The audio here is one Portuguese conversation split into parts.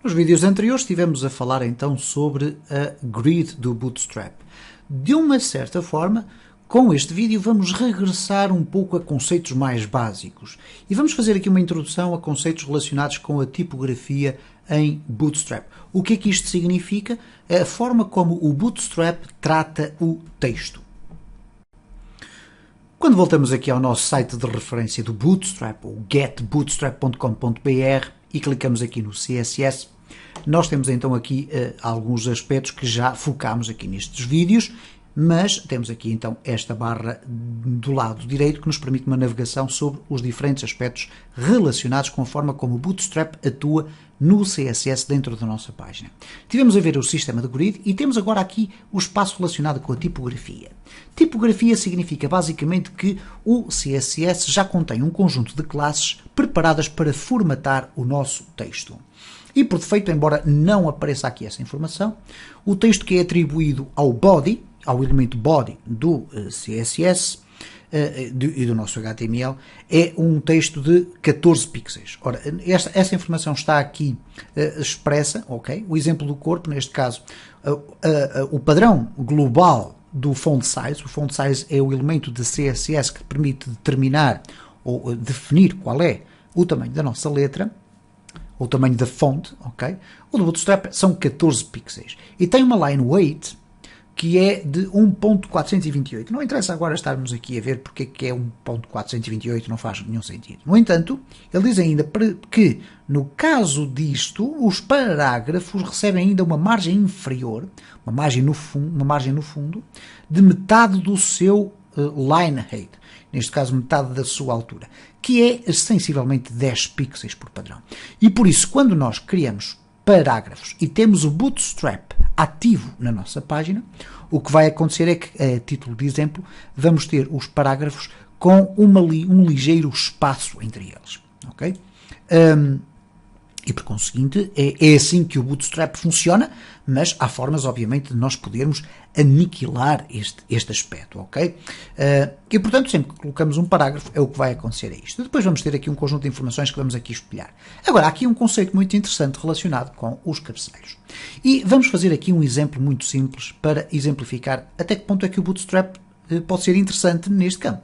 Nos vídeos anteriores estivemos a falar então sobre a grid do Bootstrap. De uma certa forma, com este vídeo vamos regressar um pouco a conceitos mais básicos e vamos fazer aqui uma introdução a conceitos relacionados com a tipografia em Bootstrap. O que é que isto significa? É a forma como o Bootstrap trata o texto. Quando voltamos aqui ao nosso site de referência do Bootstrap, o getbootstrap.com.br, e clicamos aqui no CSS, nós temos então aqui alguns aspectos que já focámos aqui nestes vídeos, mas temos aqui então esta barra do lado direito que nos permite uma navegação sobre os diferentes aspectos relacionados com a forma como o Bootstrap atua no CSS dentro da nossa página. Tivemos a ver o sistema de grid e temos agora aqui o espaço relacionado com a tipografia. Tipografia significa basicamente que o CSS já contém um conjunto de classes preparadas para formatar o nosso texto. E por defeito, embora não apareça aqui essa informação, o texto que é atribuído ao body, ao elemento body do CSS e do nosso HTML, é um texto de 14 pixels. Ora, essa informação está aqui expressa, ok? O exemplo do corpo, neste caso, o padrão global do font size. O font size é o elemento de CSS que permite determinar ou definir qual é o tamanho da nossa letra, o tamanho da fonte, ok? O do Bootstrap são 14 pixels. E tem uma line weight que é de 1.428. Não interessa agora estarmos aqui a ver porque é que é 1.428, não faz nenhum sentido. No entanto, ele diz ainda que, no caso disto, os parágrafos recebem ainda uma margem inferior, uma margem no fundo, de metade do seu line height, neste caso metade da sua altura, que é sensivelmente 10 pixels por padrão. E por isso, quando nós criamos parágrafos e temos o Bootstrap ativo na nossa página, o que vai acontecer é que, a título de exemplo, vamos ter os parágrafos com um ligeiro espaço entre eles. Ok? E por conseguinte, é assim que o Bootstrap funciona, mas há formas, obviamente, de nós podermos aniquilar este aspecto, ok? E, portanto, sempre que colocamos um parágrafo, é o que vai acontecer a isto. Depois vamos ter aqui um conjunto de informações que vamos aqui espelhar. Agora, há aqui um conceito muito interessante relacionado com os cabeçalhos. E vamos fazer aqui um exemplo muito simples para exemplificar até que ponto é que o Bootstrap pode ser interessante neste campo.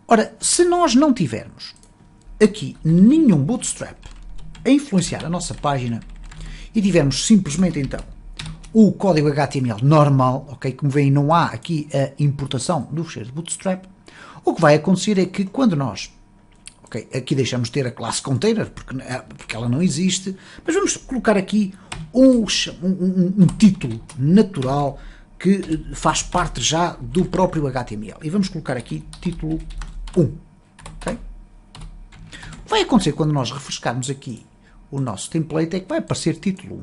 Ora, se nós não tivermos aqui nenhum Bootstrap a influenciar a nossa página e tivermos simplesmente então o código HTML normal, ok? Como veem, não há aqui a importação do fecheiro de Bootstrap. O que vai acontecer é que quando nós, ok, aqui deixamos de ter a classe container porque ela não existe, mas vamos colocar aqui um título natural que faz parte já do próprio HTML e vamos colocar aqui título 1, ok? O que vai acontecer quando nós refrescarmos aqui o nosso template é que vai aparecer título 1.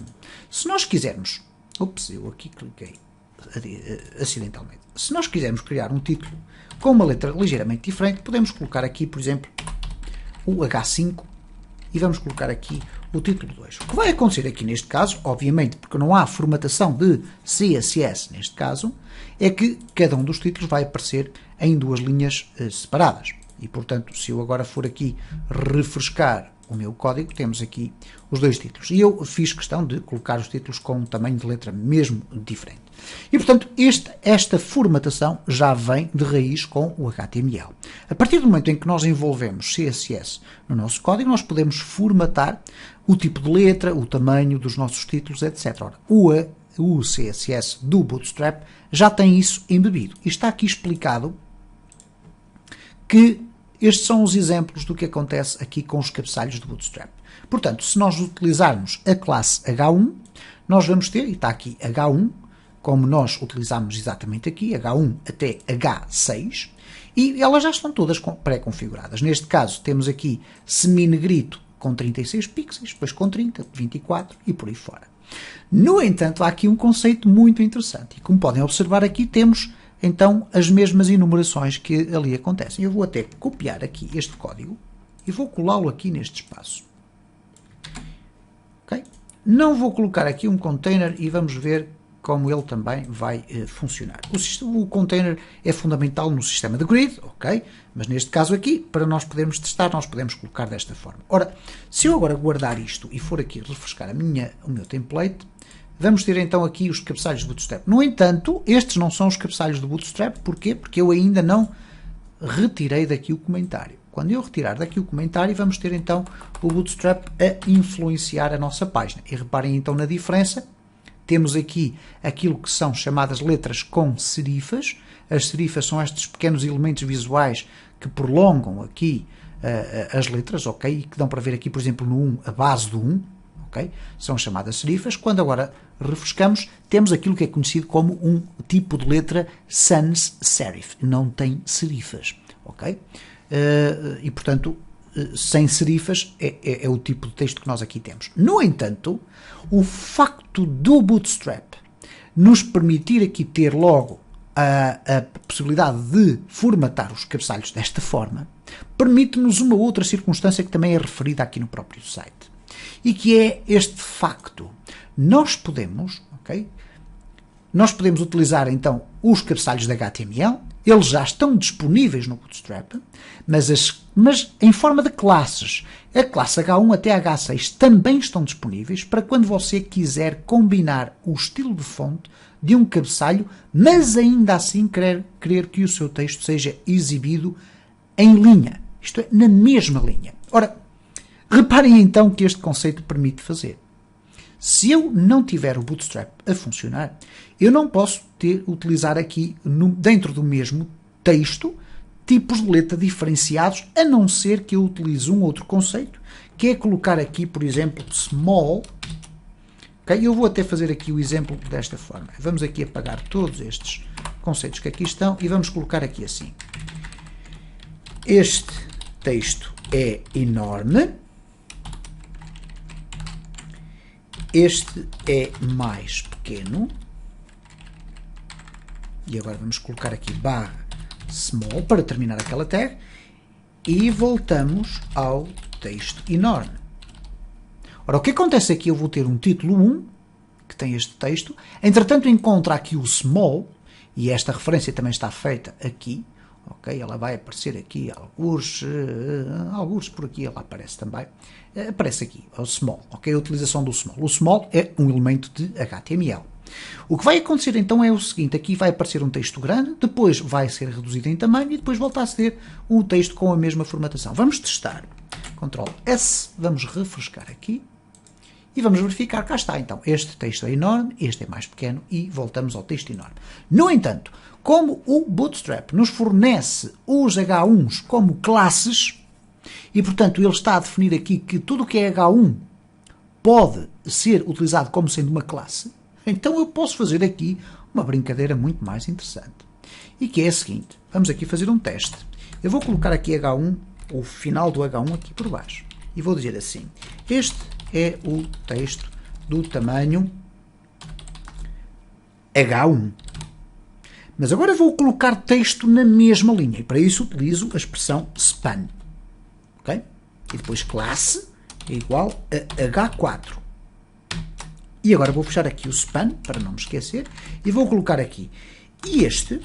Se nós quisermos, eu aqui cliquei acidentalmente, se nós quisermos criar um título com uma letra ligeiramente diferente, podemos colocar aqui, por exemplo, o H5 e vamos colocar aqui o título 2. O que vai acontecer aqui neste caso, obviamente, porque não há formatação de CSS neste caso, é que cada um dos títulos vai aparecer em duas linhas separadas. E, portanto, se eu agora for aqui refrescar o meu código, temos aqui os dois títulos. E eu fiz questão de colocar os títulos com um tamanho de letra mesmo diferente. E, portanto, esta formatação já vem de raiz com o HTML. A partir do momento em que nós envolvemos CSS no nosso código, nós podemos formatar o tipo de letra, o tamanho dos nossos títulos, etc. Ora, o CSS do Bootstrap já tem isso embebido. E está aqui explicado que estes são os exemplos do que acontece aqui com os cabeçalhos do Bootstrap. Portanto, se nós utilizarmos a classe H1, nós vamos ter, e está aqui H1, como nós utilizamos exatamente aqui, H1 até H6, e elas já estão todas pré-configuradas. Neste caso, temos aqui semi-negrito com 36 pixels, depois com 30, 24 e por aí fora. No entanto, há aqui um conceito muito interessante, e como podem observar aqui, temos então as mesmas enumerações que ali acontecem. Eu vou até copiar aqui este código e vou colá-lo aqui neste espaço. Okay? Não vou colocar aqui um container e vamos ver como ele também vai funcionar. O container é fundamental no sistema de grid, ok? Mas neste caso aqui, para nós podermos testar, nós podemos colocar desta forma. Ora, se eu agora guardar isto e for aqui refrescar o meu template, vamos ter então aqui os cabeçalhos do Bootstrap. No entanto, estes não são os cabeçalhos do Bootstrap. Porquê? Porque eu ainda não retirei daqui o comentário. Quando eu retirar daqui o comentário, vamos ter então o Bootstrap a influenciar a nossa página. E reparem então na diferença. Temos aqui aquilo que são chamadas letras com serifas. As serifas são estes pequenos elementos visuais que prolongam aqui as letras, ok? E que dão para ver aqui, por exemplo, no 1, a base do 1, ok? São chamadas serifas. Quando agora refrescamos, temos aquilo que é conhecido como um tipo de letra sans serif. Não tem serifas, ok? E, portanto, sem serifas é o tipo de texto que nós aqui temos. No entanto, o facto do Bootstrap nos permitir aqui ter logo a possibilidade de formatar os cabeçalhos desta forma, permite-nos uma outra circunstância que também é referida aqui no próprio site, e que é este facto. Nós podemos, ok? Nós podemos utilizar então os cabeçalhos de HTML, eles já estão disponíveis no Bootstrap, mas em forma de classes. A classe H1 até H6 também estão disponíveis para quando você quiser combinar o estilo de fonte de um cabeçalho, mas ainda assim querer que o seu texto seja exibido em linha, isto é, na mesma linha. Ora, reparem então que este conceito permite fazer. Se eu não tiver o Bootstrap a funcionar, eu não posso utilizar aqui, dentro do mesmo texto, tipos de letra diferenciados, a não ser que eu utilize um outro conceito, que é colocar aqui, por exemplo, small. Okay? Eu vou até fazer aqui o exemplo desta forma. Vamos aqui apagar todos estes conceitos que aqui estão e vamos colocar aqui assim. Este texto é enorme. Este é mais pequeno. E agora vamos colocar aqui barra small para terminar aquela tag. E voltamos ao texto enorme. Ora, o que acontece aqui? Eu vou ter um título 1, que tem este texto. Entretanto, encontro aqui o small, e esta referência também está feita aqui. Ok, ela vai aparecer aqui, alguns por aqui ela aparece também. Aparece aqui, o small, ok, a utilização do small. O small é um elemento de HTML. O que vai acontecer então é o seguinte, aqui vai aparecer um texto grande, depois vai ser reduzido em tamanho e depois volta a ser um texto com a mesma formatação. Vamos testar. Ctrl S, vamos refrescar aqui e vamos verificar, cá está então, este texto é enorme, este é mais pequeno e voltamos ao texto enorme. No entanto, como o Bootstrap nos fornece os H1s como classes, e portanto ele está a definir aqui que tudo o que é H1 pode ser utilizado como sendo uma classe, então eu posso fazer aqui uma brincadeira muito mais interessante. E que é a seguinte, vamos aqui fazer um teste. Eu vou colocar aqui H1, o final do H1 aqui por baixo, e vou dizer assim, este é o texto do tamanho H1. Mas agora vou colocar texto na mesma linha e para isso utilizo a expressão span. Ok? E depois classe é igual a H4. E agora vou fechar aqui o span, para não me esquecer, e vou colocar aqui. E este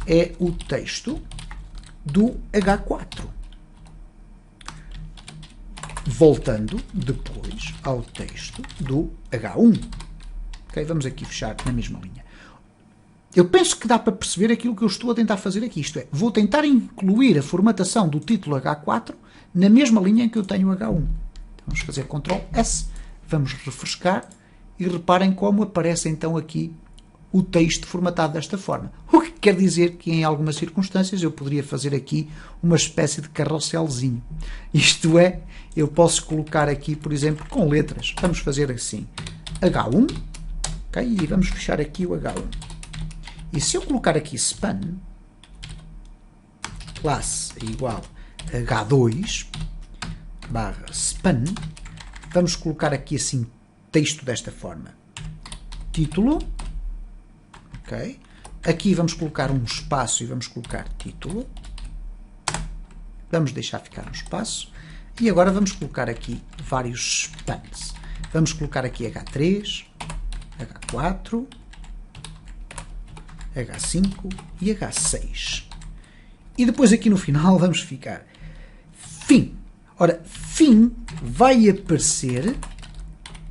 é o texto do H4. Voltando depois ao texto do H1. Ok? Vamos aqui fechar na mesma linha. Eu penso que dá para perceber aquilo que eu estou a tentar fazer aqui. Isto é, vou tentar incluir a formatação do título H4 na mesma linha em que eu tenho o H1. Vamos fazer Ctrl S, vamos refrescar e reparem como aparece então aqui o texto formatado desta forma. O que quer dizer que em algumas circunstâncias eu poderia fazer aqui uma espécie de carrosselzinho. Isto é, eu posso colocar aqui, por exemplo, com letras. Vamos fazer assim, H1, okay? E vamos fechar aqui o H1. E se eu colocar aqui span, classe é igual a H2, barra span, vamos colocar aqui assim texto desta forma. Título, ok? Aqui vamos colocar um espaço e vamos colocar título. Vamos deixar ficar um espaço. E agora vamos colocar aqui vários spans. Vamos colocar aqui H3, H4, H5 e H6. E depois aqui no final vamos ficar fim. Ora, fim vai aparecer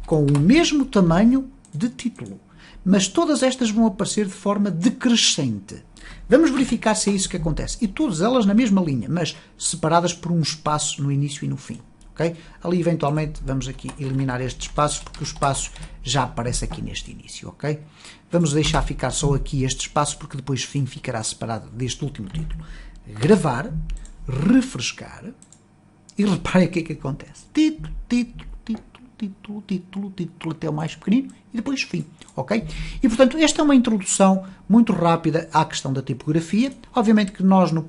com o mesmo tamanho de título, mas todas estas vão aparecer de forma decrescente. Vamos verificar se é isso que acontece. E todas elas na mesma linha, mas separadas por um espaço no início e no fim. Okay? Ali, eventualmente, vamos aqui eliminar estes espaços, porque o espaço já aparece aqui neste início. Okay? Vamos deixar ficar só aqui este espaço, porque depois fim ficará separado deste último título. Gravar, refrescar, e reparem o que é que acontece. Título, título, título, título, título, título, até o mais pequenino, e depois fim. Ok? E, portanto, esta é uma introdução muito rápida à questão da tipografia. Obviamente que nós, nos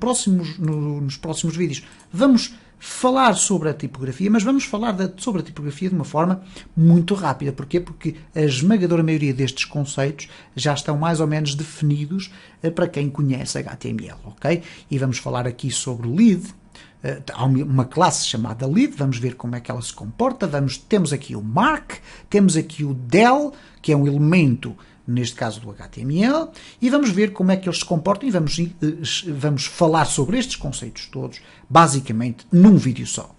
próximos vídeos, vamos falar sobre a tipografia, mas vamos falar sobre a tipografia de uma forma muito rápida. Porquê? Porque a esmagadora maioria destes conceitos já estão mais ou menos definidos para quem conhece HTML, ok? E vamos falar aqui sobre o lead. Há uma classe chamada lead, vamos ver como é que ela se comporta. Temos aqui o mark, temos aqui o del, que é um elemento, neste caso do HTML, e vamos ver como é que eles se comportam e vamos falar sobre estes conceitos todos, basicamente, num vídeo só.